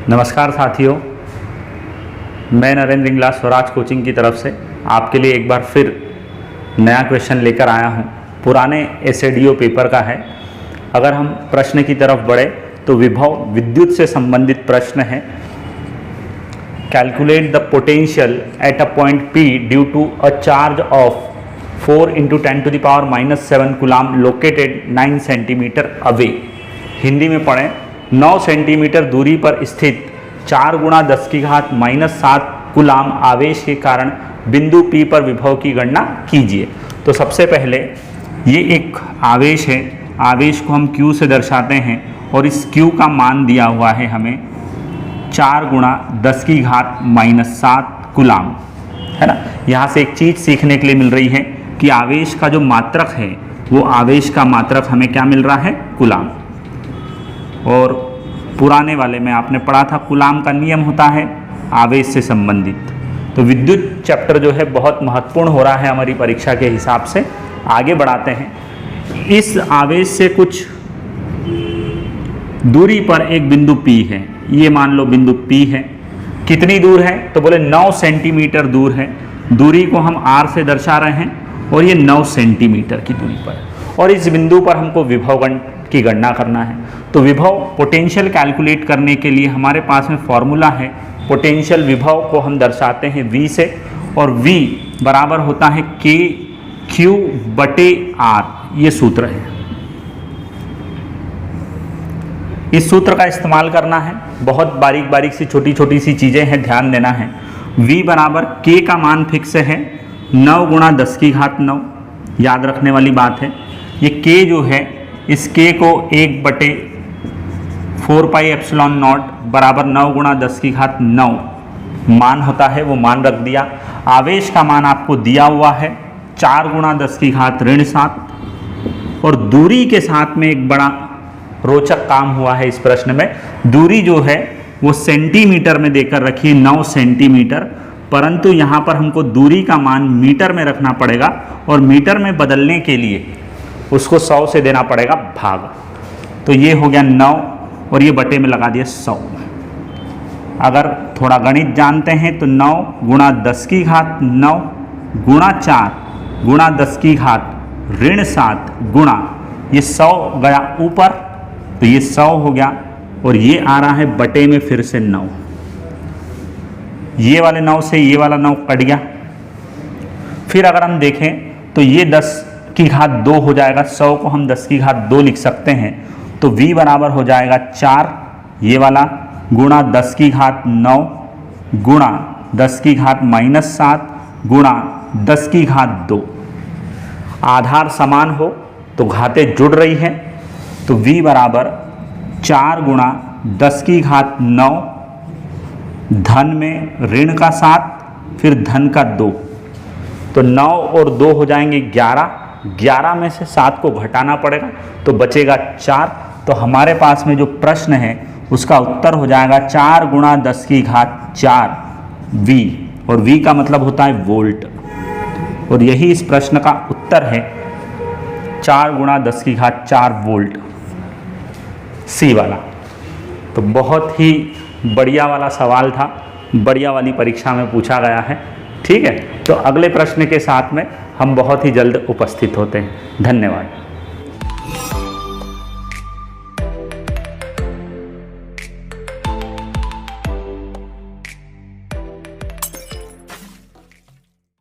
नमस्कार साथियों, मैं नरेंद्र इंगला स्वराज कोचिंग की तरफ से आपके लिए एक बार फिर नया क्वेश्चन लेकर आया हूं। पुराने एसएडीओ पेपर का है। अगर हम प्रश्न की तरफ बढ़े तो विभव विद्युत से संबंधित प्रश्न है। Calculate the potential at a point P due to a charge of 4 × 10⁻⁷ coulomb located 9 centimetre away. Hindi में पढ़ें, 9 सेंटीमीटर दूरी पर स्थित 4 × 10⁻⁷ कूलाम आवेश के कारण बिंदु P पर विभव की गणना कीजिए। तो सबसे पहले ये एक आवेश है, आवेश को हम Q से दर्शाते हैं और इस Q का मान दिया हुआ है हमें 4 × 10⁻⁷ कूलाम, है ना। यहाँ से एक चीज़ सीखने के लिए मिल रही है कि आवेश का जो मात्रक है वो आवेश का मात्रक हमें क्या मिल रहा है, कूलाम। और पुराने वाले में आपने पढ़ा था कूलाम का नियम होता है आवेश से संबंधित। तो विद्युत चैप्टर जो है बहुत महत्वपूर्ण हो रहा है हमारी परीक्षा के हिसाब से। आगे बढ़ाते हैं। इस आवेश से कुछ दूरी पर एक बिंदु P है, ये मान लो बिंदु P है। कितनी दूर है तो बोले 9 सेंटीमीटर दूर है। दूरी को हम R से दर्शा रहे हैं और ये 9 सेंटीमीटर की दूरी पर, और इस बिंदु पर हमको विभव की गणना करना है। तो विभव पोटेंशियल कैलकुलेट करने के लिए हमारे पास में फॉर्मूला है। पोटेंशियल विभव को हम दर्शाते हैं V से, और V बराबर होता है KQ/R, ये सूत्र है। इस सूत्र का इस्तेमाल करना है। बहुत बारीक बारीक सी छोटी छोटी सी चीज़ें हैं, ध्यान देना है। V बराबर K का मान फिक्स है 9 × 10⁹, याद रखने वाली बात है। ये K जो है, इस K को 1/4πε0 बराबर 9 × 10⁹ मान होता है, वो मान रख दिया। आवेश का मान आपको दिया हुआ है 4 × 10⁻⁷, और दूरी के साथ में एक बड़ा रोचक काम हुआ है इस प्रश्न में। दूरी जो है वो सेंटीमीटर में देकर रखिए, 9 सेंटीमीटर, परंतु यहाँ पर हमको दूरी का मान मीटर में रखना पड़ेगा, और मीटर में बदलने के लिए उसको 100 से देना पड़ेगा भाग। तो ये हो गया 9, और ये बटे में लगा दिया 100। अगर थोड़ा गणित जानते हैं तो 9 × 10⁹ गुणा 4 × 10⁻⁷ गुणा ये 100 गया ऊपर, तो ये 100 हो गया, और ये आ रहा है बटे में फिर से 9। ये वाले 9 से ये वाला 9 कट गया। फिर अगर हम देखें तो ये 10⁻² हो जाएगा। 100 को हम 10⁻² लिख सकते हैं। तो V बराबर हो जाएगा 4 ये वाला गुणा 10⁻9 गुणा 10⁻⁷ गुणा 10⁻²। आधार समान हो तो घातें जुड़ रही हैं। तो V बराबर 4 × 10⁻9 धन में ऋण का 7, फिर धन का 2। तो 9 और 2 हो जाएंगे 11। 11 में से 7 को घटाना पड़ेगा, तो बचेगा 4। तो हमारे पास में जो प्रश्न है उसका उत्तर हो जाएगा 4 × 10⁻⁴ V, और V का मतलब होता है वोल्ट, और यही इस प्रश्न का उत्तर है 4 × 10⁻⁴ वोल्ट, C वाला। तो बहुत ही बढ़िया वाला सवाल था, बढ़िया वाली परीक्षा में पूछा गया है। ठीक है, तो अगले प्रश्न के साथ में हम बहुत ही जल्द उपस्थित होते हैं। धन्यवाद।